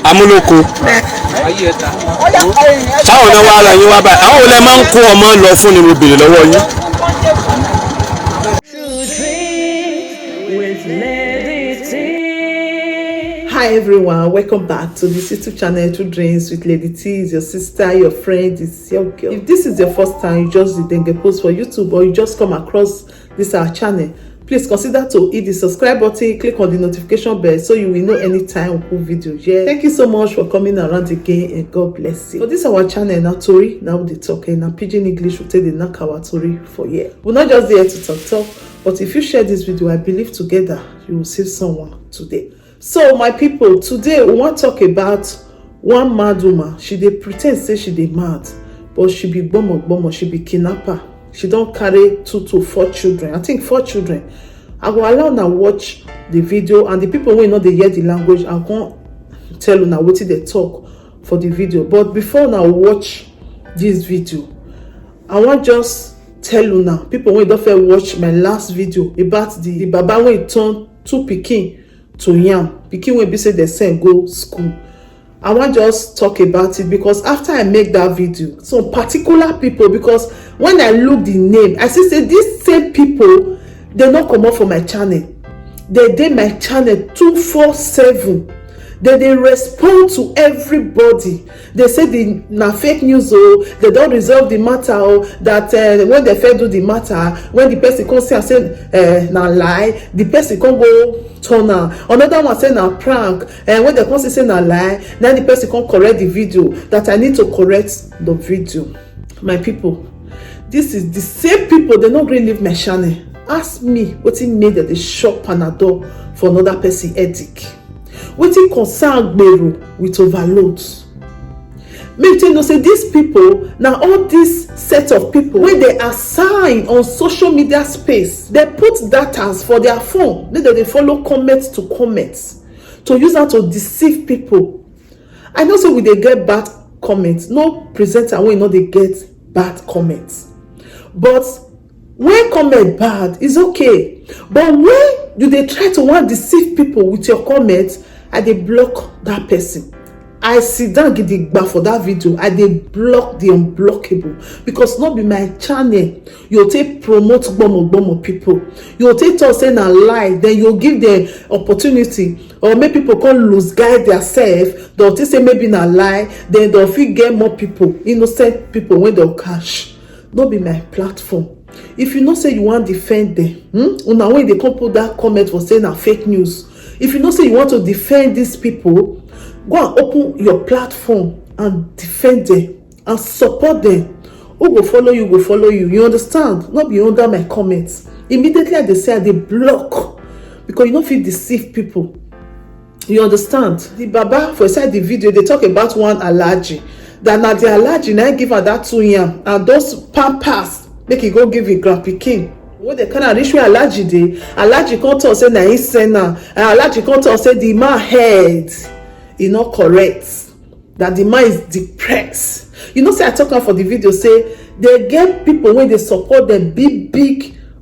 Amúlòkó táwọn náà wá ara yín wá báyìí àwọn olè máa ń kó ọmọ lọ fún ni mo béèrè lọ́wọ́ yín. Hi everyone, welcome back to this YouTube channel, Two Dreams with Lady T. Is your sister, your friend, it's your girl. If this is your first time you just did get post for YouTube or you just come across this our channel, please consider to hit the subscribe button, click on the notification bell so you will know anytime we put video. Yeah, thank you so much for coming around again and God bless you. For this our channel now Tori, now they talking now pidgin English will take the knock our Tori for yeah. We're not just there to talk, but if you share this video, I believe together you will save someone today. So my people, today we want to talk about one mad woman. She dey pretend say she dey mad, but she be gbomo, she be kidnapper. She don't carry 2 to 4 children. I think 4 children. I go allow now watch the video, and the people who know they hear the language, I can't tell you now what they talk for the video. But before now watch this video, I want just tell you now, people when don't watch my last video about the baba when turn 2 pikin to yam pikin wey be say they send go school. I want just talk about it because after I make that video, some particular people, because when I look the name, I see say these same people, they not come up for my channel. They did my channel 247. They respond to everybody. They say the na fake news, oh, they don't resolve the matter, oh, that when they fail do the matter, when the person come say and say na lie, the person come go turn am. Another one say na prank, and when they come say na lie, then the person come correct the video, that I need to correct the video. My people, this is the same people, they not really leave my channel. Ask me wetin made that they shop Panadol for another person headache. Wetin concern gbero with overload. Make you know say these people, now all this set of people when they assign on social media space, they put data for their phone, then they follow comments to use that to deceive people. I know so we they get bad comments. No presenter when you know they get bad comments, but when comment bad is okay. But when do they try to want deceive people with your comments, I dey block that person. I sit down gidigba for that video. I dey block the unblockable, because not be my channel. You take promote gbomo people. You take talk say na lie, then you give them opportunity, or make people come lose guide themselves. They'll say maybe na lie, then they'll fit get more people, innocent people when they'll cash. Not be my platform. If you know say you want defend them, una when they come put that comment for saying na fake news. If you know say you want to defend these people, go and open your platform and defend them and support them. Who go follow you, go follow you. You understand? Not be under my comments. Immediately I say they block, because you don't feel deceive people. You understand? The baba for inside the video, they talk about one allergy. That now the allergy now give her that 2 yam, and those pampers make it go give it grand pikin. When they kind of reach where allergy dey, allergy come talk say na him send am, and allergy come talk say the man head e not correct, that the man is depressed. You know say I talk am for the video say they get people when they support them, big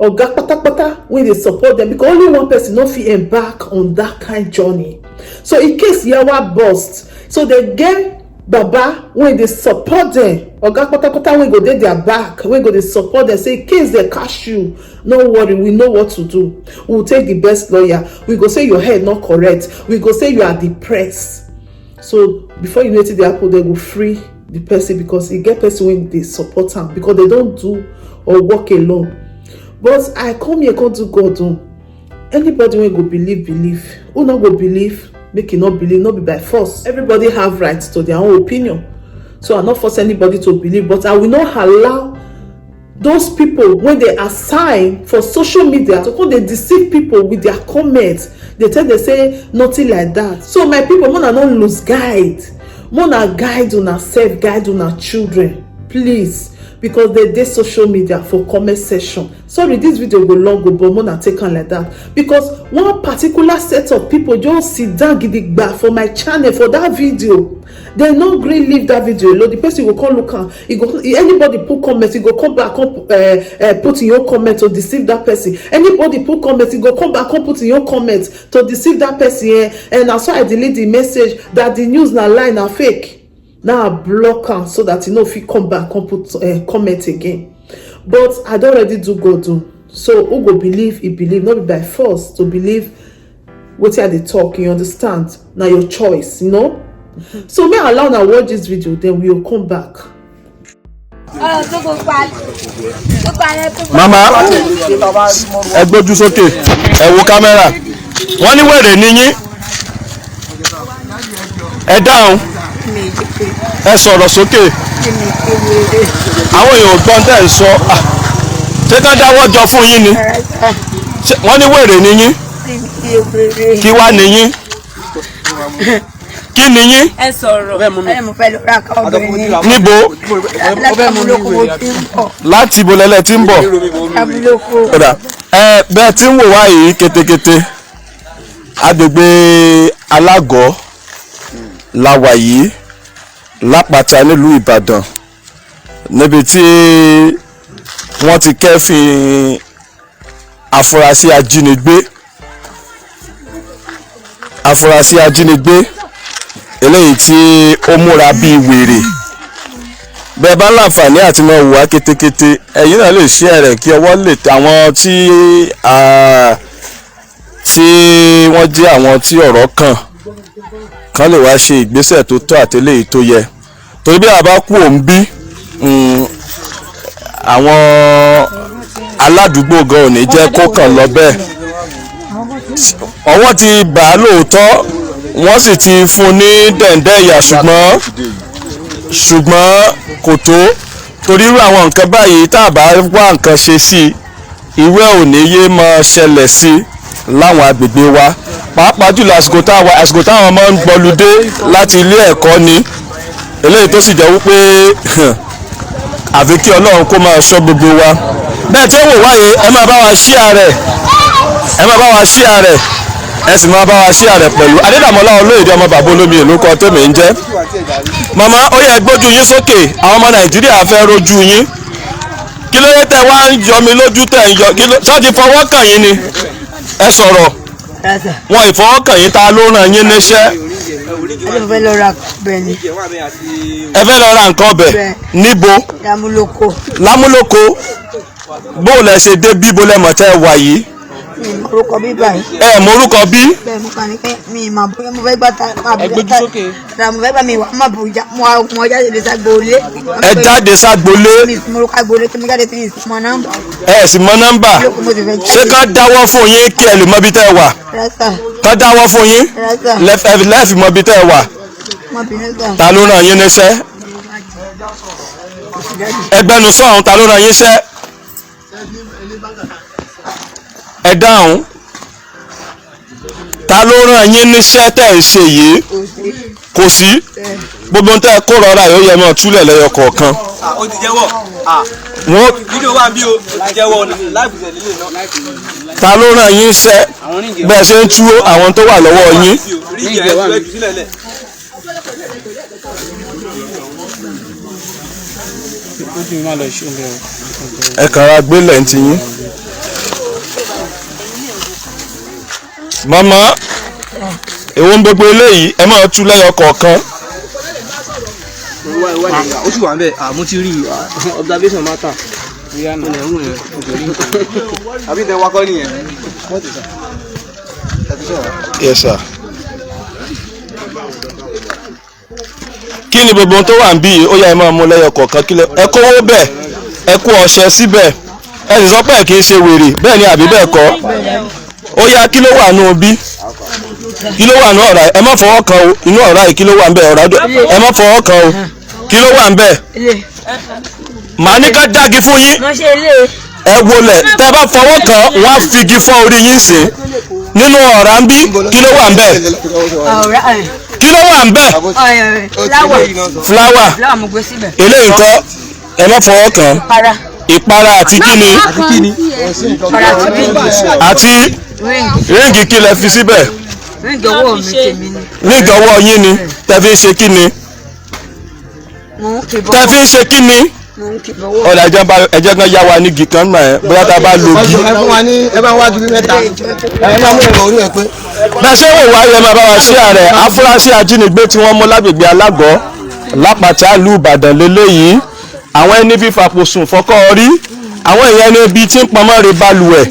oga patapata when they support them, because only one person no fit embark on that kind journey. So in case yawa burst, so they get baba when they support them, oga patapata when go dey their back, when go they support them, say in case they catch you, no worry, we know what to do. We'll take the best lawyer. We go say your head not correct. We go say you are depressed. So before you know it, the apple, they go free the person, because you get person when they support them, because they don't do or work alone. But I come here, come to God. Anybody when go believe. Who not go believe, make it not believe, not be by force. Everybody have rights to their own opinion. So I not force anybody to believe, but I will not allow those people when they assign for social media to come they deceive people with their comments. They say nothing like that. So my people, mona not lose guide. Mona guide on herself, guide on her children. Please, because they dey social media for comment section. Sorry, this video go long go, but mona take am like that because one particular set of people just sit down gidigba for my channel for that video. They no gree leave that video alone. The person go come look am, anybody put comment, he go come back, come put in your comment to deceive that person. Anybody put comment, he go come back, come put in your comment to deceive that person. And that's why I delete the message that the news na lie, na fake. Now I block am so that if he come back, come put comment again. But I don't already do go do. So who go believe? He believe, not be by force to believe what I dey talk. You understand? Now your choice, So may I allow now watch this video, then we will come back. Mama, ẹ gbójú sókè, ẹ wo kámẹ́rà. Wọ́n ní wèrè ni yín. Ẹ dáhùn. Ẹ sọ̀rọ̀ sókè. Àwọn èèyàn gbọ́n tẹ́ ẹ sọ. Ṣé kán dáwọ́ jọ fún yín ni? Wọ́n ní wèrè ni yín. Kí wá ni yín? Kí ni yín? Ẹ sọ̀rọ̀. Mo fẹ́ lọ ra ká obìnrin. Níbo? Láti ibo lẹ́lẹ́ tí ń bọ̀? Bẹ́ẹ̀ tí ń wò wá yìí kétékété. Agbègbè Alágọ̀ la wà yìí lápáta nílùú Ìbàdàn níbi tí wọ́n ti kẹ́fìn afurasí ajínigbé eléyìí tí ó múra bíi wèrè. Bẹ́ẹ̀ bá láǹfààní àti máa wùwá kétékété ẹ̀yin náà lè share rẹ̀ kí ọwọ́ lè àwọn tí wọ́n jẹ́ àwọn tí ọ̀rọ̀ kàn lè wá ṣe ìgbésẹ̀ tó tọ́ àti eléyìí tó yẹ. Torí bí a bá kú òun bí àwọn aládùúgbò gan ò ní jẹ́ kó kàn lọ bẹ́ẹ̀. Ọwọ́ ti bà á lóòótọ́ wọ́n sì ti fún ní dẹ̀ǹdẹ̀ ìyà ṣùgbọ́n kò tó torí irú àwọn nǹkan báyìí tá a bá wá nǹkan ṣe sí ìwé ò ní yé máa ṣẹlẹ̀ sí láwọn agbègbè wa pàápàá jùlọ àsìkò táwọn ọmọ ń gbọludé láti ilé ẹ̀kọ́ ni eléyìí tó sì jẹ́ wípé àfi kí Ọlọ́run kó máa ṣọ́ gbogbo wa. Bẹ́ẹ̀ tí ó wò wáyé ẹ máa bá wa share rẹ̀ ẹ sì máa bá wa share rẹ̀ pẹ̀lú Adédàmọ́lá Olóyèdè ọmọ bàbá olómi ìlú kan tèmi ń jẹ́. Màmá ó yẹ gbójú yín sókè àwọn ọmọ Nàìjíríà fẹ́ rojú yín kí ló dé tẹ wá ń yọ mi lójú tẹ̀ ń yọ kí ló ṣáà ti fọwọ́ kàn yín ni ẹ sọ̀rọ̀ wọn ìfọwọ́kàn yín ta ló ràn yín níṣẹ́. Ẹ fẹ́ lọ ra ọbẹ̀ ni. Ẹ fẹ́ lọ ra nǹkan ọbẹ̀ níbo? Lámúlòkó. Bó lẹ ṣe dé bí bó lẹ mọ̀ tẹ́ wà yìí? Mi morúkọ bí báyìí. Ẹ morúkọ bí? Bẹ́ẹ̀ mo kàn ní pé mi máa bóyá mo fẹ́ gbà ta máa bóyá ta mo fẹ́ gbà mi wà má bóyá mo jáde lè ságbolé. Ẹ jáde ságbolé. Mi morúkọ agbolé tí mo jáde tí mi sì mọ nọ́mbà. Ẹ sì mọ nọ́mbà. Ṣé kán dáwọ́ fún yín kí ẹ lè mọ bí tẹ́ wà? Kán dáwọ́ fún yín lẹ́ẹ̀fì mọ bí tẹ́ wà. Ta ló ràn yín níṣẹ́? Ẹgbẹ́nu sọ̀hún ta ló ràn yín níṣẹ́? Ẹ dáhùn. Ta ló ràn yín níṣẹ́ tẹ́ ń ṣe yìí? Kò sí. Gbogbo ń tẹ́ kó rọra yóò yẹ mọ́ túlẹ̀ lẹ́yọ kọ̀ọ̀kan. Ó ti jẹ́wọ́. Wọ́n fídíò wà bí o ti jẹ́wọ́ láìpù tẹ̀lé lè náà. Ta ló ràn yín níṣẹ́ bẹ́ẹ̀ ṣe ń tú àwọn tó wà lọ́wọ́ yín? Ẹ kàrà gbélé ti yín. Màmá èwo ń gbogbo eléyìí ẹ máa tú lẹ́yọ kọ̀ọ̀kan. Ó sì wà ń bẹ̀ mo ti rí observation matter. Àbí tẹ wakọ́ nìyẹn. Yes sir. Kí ni gbogbo tó wà ń bí ó yá ẹ máa mú lẹ́yọ kọ̀ọ̀kan kílẹ̀ ẹ kówó bẹ́ẹ̀ ẹ kó ọṣẹ síbẹ̀ ẹ sì sọ pé kì í ṣe wèrè bẹ́ẹ̀ ni àbí bẹ́ẹ̀ kọ́ ó yá kí ló wà nù bí kí ló wà nù ọ̀rá ẹ má fọwọ́ kan o inú ọ̀rá yìí kí ló wà ń bẹ̀ ọ̀rá ẹ má fọwọ́ kan o kí ló wà ń bẹ̀ màá ní ká dági fún yín ẹ wọlé tẹ bá fọwọ́ kan wọ́n á figi fọ́ orí yín sí nínú ọ̀rá ń bí kí ló wà ń bẹ̀ kí ló wà ń bẹ̀ fúláwà eléyìí ńkọ́ ẹ má fọwọ́ kàn. Ìpara àti kíni. Àti ríǹgì kí lẹ fi síbẹ̀. Ríǹgì ọwọ́ mi tèmi ni. Ríǹgì ọwọ́ yín ni tẹ́ fi ń ṣe kíni. Tẹ́ fi ń ṣe kíni. Ọ̀dà ẹ̀jẹ̀ kan yá wa ní igi kan náà ẹ̀ bóyá tá a bá lo igi. ẹ bá wá gidi mẹ́ta ẹ máa mú ẹ̀rọ orí ẹ̀ pé. Bẹ́ẹ̀ ṣé wò wá yẹ máa bá wa ṣí ààrẹ afurasí ajínigbé tí wọ́n mú lágbègbè Alágọ̀ Lápàtà ìlú Ìbàdàn lélẹ́yìí àwọn ẹni fífapò sùn fọ́kọ́ rí àwọn èèyàn ní ibi tí ń pamọ́ re balùwẹ̀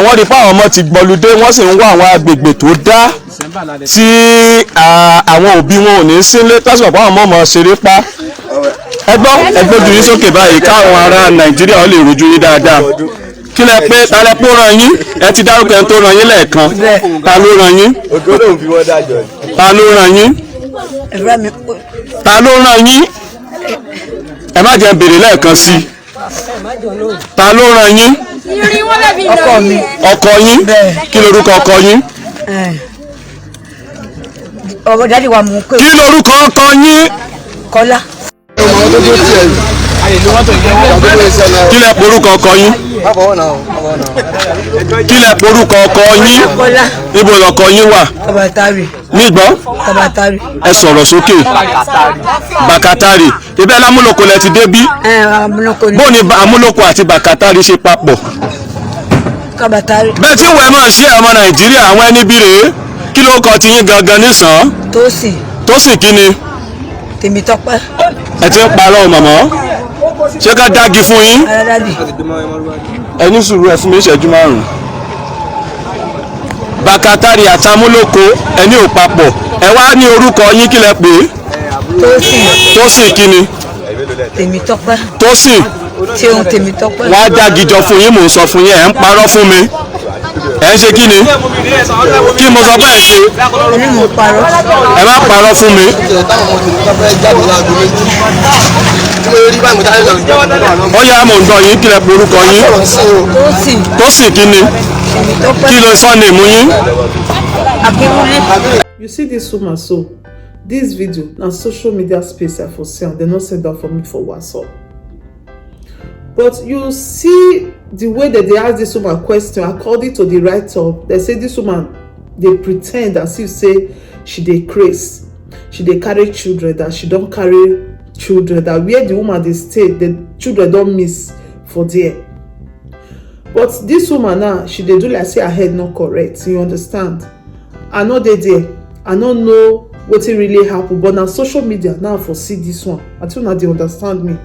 wọ́n rí pé àwọn ọmọ ti gbọ́ludé wọ́n sì ń wá àwọn agbègbè tó dá tí àwọn òbí wọn ò ní sílé tásìkò pé àwọn ọmọ ṣeré pa ẹgbẹ́ ojú yín sókè báyìí káwọn ará Nàìjíríà ó lè rojú yín dáadáa kí lẹ pé ta lẹ pé ó ràn yín ẹ ti dárúkọ ẹni tó ràn yín lẹ́ẹ̀kan ta ló ràn yín ta ló ràn yín ta ló ràn yín ẹ má jẹ́ béèrè lẹ́ẹ̀kan sí ta ló ràn yín Ọkọ mi. ọkọ yín kí lorúkọ ọkọ yín Ọ̀rọ̀ dáàdi wa mú pé kí lorúkọ ọkọ yín Kọ́lá. kí lẹ porúkọ ọkọ yín kí lẹ porúkọ ọkọ yín Kọ́lá. ibo lọkọ yín wà Tabatari. nígbọ́ Tabatari. ẹ sọ̀rọ̀ sókè Bàkátàrì ibẹ̀ lámúlòkọ lẹ ti dé bí Amúlòkó ni. bó ni Amúlòkó àti Bàkátàrì ṣe papọ̀ Tabatari. bẹ́ẹ̀ tí wọ́n máa ṣe ọmọ Nàìjíríà àwọn ẹni bí rèé kí ló kọ ti yín gangan nísàn Tósìn. tó sì kí ni Tèmítọ́pẹ́. ẹ ti ń parọ́ mọ̀mọ́ ṣé ká dági fún yín Aládàdì. ẹ ní sùúrù ẹ fún mi ìṣẹ́jú márùn-ún Bàkátàrì àti Amúlòkó ẹni ò papọ̀ ẹ wá ní orúkọ yín kí lẹ pè é Tósìn. tó sì kí ni Tèmítọ́pẹ́. tó sì Ṣéun Tèmítọ́pẹ́. wọ́n á dági jọ fún yín mò ń sọ fún yín ẹ̀ ń parọ́ fún mi ẹ̀ ń ṣe kí ni kí mo sọ bẹ́ẹ̀ ṣe Ẹni mò ń parọ́. ẹ má parọ́ fún mi ó yá mò ń gbọ́ yín kí lẹ pè orúkọ yín Tósìn. tó sì kí ni Tèmítọ́pẹ́. kí ló sọ́ọ̀nì mú yín. Akínwúlé. You see this woman so this video na social media space I for see am dem no send am for me for WhatsApp but you see the way that they ask this woman question according to the write-up they say this woman dey pretend as if say she dey craze she dey carry children that she don carry children that where the woman dey stay the children don miss for there but this woman now she dey do like say her head no correct you understand I no dey there I no know wetin really happen but na social media now for see this one I think una dey understand me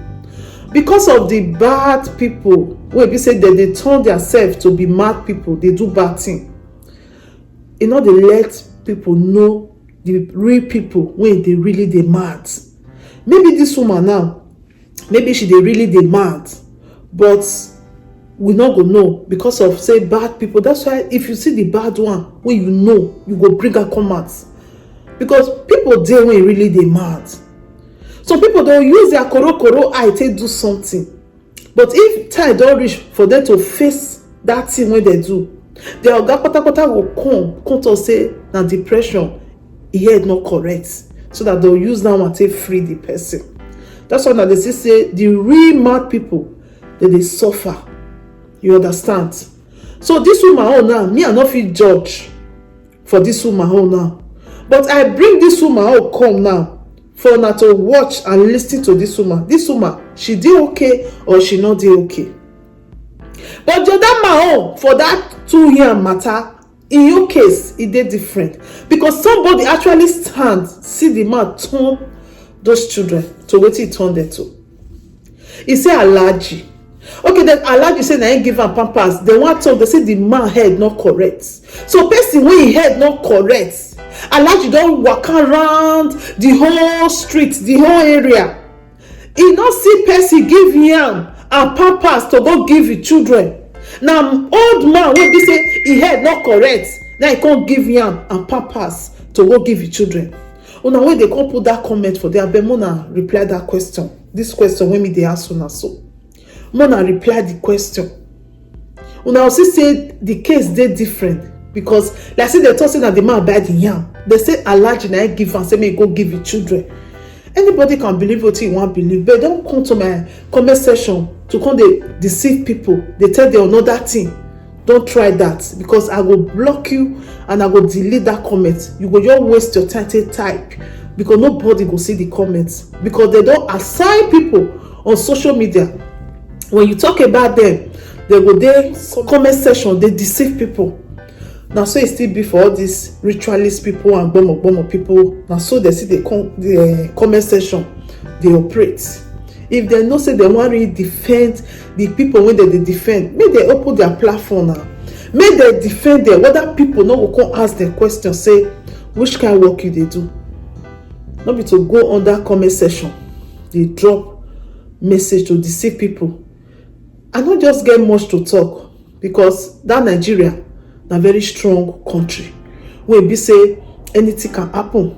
because of the bad people wey be say dem dey turn theirself to be mad people dey do bad thing e no dey let people know the real people wey dey really dey mad maybe this woman now maybe she dey really dey mad but we no go know because of say bad people that's why if you see the bad one wey you know you go bring her come out because people dey wey really dey mad some people don use their korokoro eye take do something but if time don reach for them to face that thing wey dem do their oga patapata go come talk say na depression e head no correct so that they'll use that one take free the person that's why na dey see say the real mad people dey suffer you understand so this woman own now me I no fit judge for this woman own now but I bring this woman own come now for una to watch and lis ten to this woman she dey okay or she no dey okay but the other man own for that 2 year matter in your case e dey different because somebody actually stand see the man turn those children to wetin he turn them to e say allergy okay then alhaji say na him give am pampers dem wan talk dey say the man head no correct so person wey him head no correct alhaji don waka round the whole street the whole area e no see person give yam and pampers to go give him children na old man wey be say him head no correct na he come give yam and pampers to go give him children una wey dey come put that comment for there abeg una reply that question this question wey me dey ask una so una reply the question una also say the case dey different because like say dem talk say na the man buy the yam dem say alhaji na him give am say make he go give him children Anybody can believe what you want believe, but don't come to my comment section to come dey deceive people. They tell them another thing. Don't try that, because I will block you and I will delete that comment. You go just waste your time to type, because nobody go see the comments, because they don't assign people on social media. When you talk about them, they go there comment section, they deceive people. Now so it still be for all these ritualist people and bomo people. Now so they see the comment section, they operate. If they know say they want to defend the people when they defend, may they open their platform now. May they defend them. Whether people no go come ask them question, say which kind of work you they do. Not be to go on that comment section, they drop message to deceive people. I not just get much to talk, because that Nigeria na very strong country. When be say anything can happen,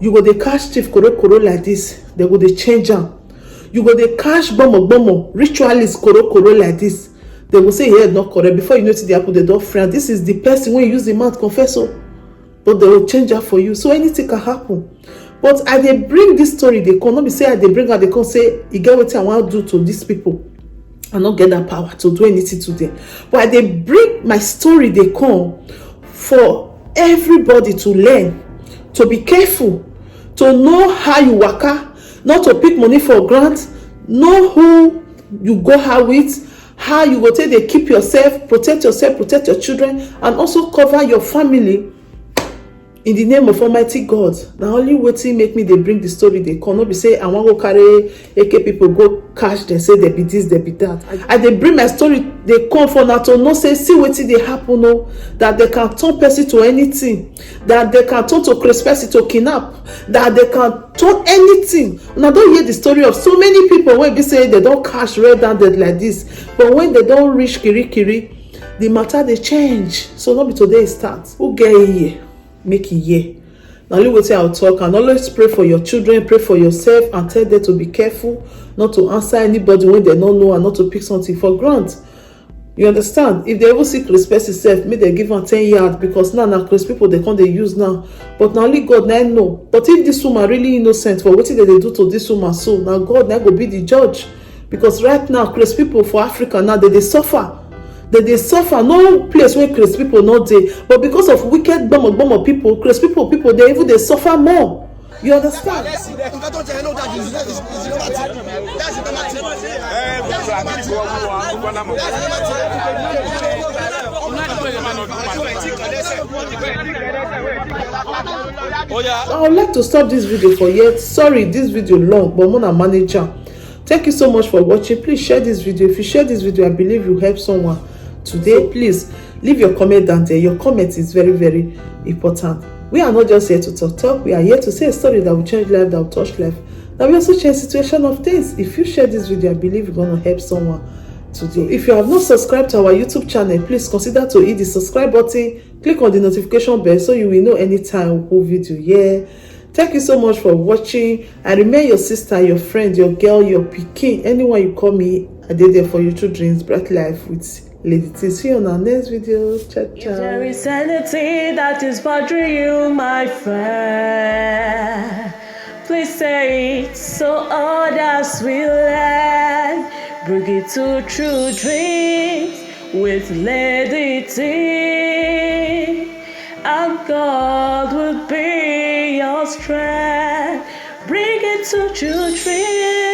you go dey catch thief koro like this, they go dey change am. You go dey catch bomo ritualist koro like this, they will say yeah not correct. Before you know it dey happen, they don friend. This is the person when you use the mouth confess, but they will change am for you. So anything can happen. But I dey bring this story, they come not be say I dey bring her, they come say e get wetin I wan do to these people. I not get that power to do anything to them. But they bring my story, they come for everybody to learn, to be careful, to know how you waka, not to pick money for grant, know who you go out with, how you go take they keep yourself, protect your children, and also cover your family in the name of Almighty God. Now only wetin make me they bring the story, they come not be say I want go carry AK people go cash, they say they be this, they be that. I they bring my story, they come for now to know say see wetin they happen, no, that they can turn person to anything, that they can turn to crazy person to kidnap, that they can turn anything. Now don't hear the story of so many people when they say they don't cash red-handed like this, but when they don't reach kiri, the matter they change. So not be today start. Who get here? Make it year. Now only wait till I'll talk, and always pray for your children, pray for yourself, and tell them to be careful not to answer anybody when they don't know, and not to pick something for granted. You understand? If they ever see close person self, may they give them 10 yards, because now close people they can't they use now. But now only God now know. But if this woman really innocent for what did they do to this woman, so now God now go be the judge, because right now close people for Africa now they suffer. They suffer. No place where crazy people not there, but because of wicked bomb people, crazy people they suffer more. You understand? I would like to stop this video for yet. Sorry, this video long, but I'm gonna manage am. Thank you so much for watching. Please share this video. If you share this video, I believe you help someone today. So please leave your comment down there. Your comment is very, very important. We are not just here to talk. We are here to say a story that will change life, that will touch life, that will also change situation of things. If you share this video, I believe you're going to help someone today. If you have not subscribed to our YouTube channel, please consider to hit the subscribe button. Click on the notification bell so you will know anytime we put video here. Thank you so much for watching. I remain your sister, your friend, your girl, your pikin, anyone you call me. I did there for you to dreams, bright life with Lady T. See you on our next video. Ciao, ciao. If there is anything that is bothering you, my friend, please say it so others will learn. Bring it to True Dreams with Lady T, and God will be your strength. Bring it to True Dreams.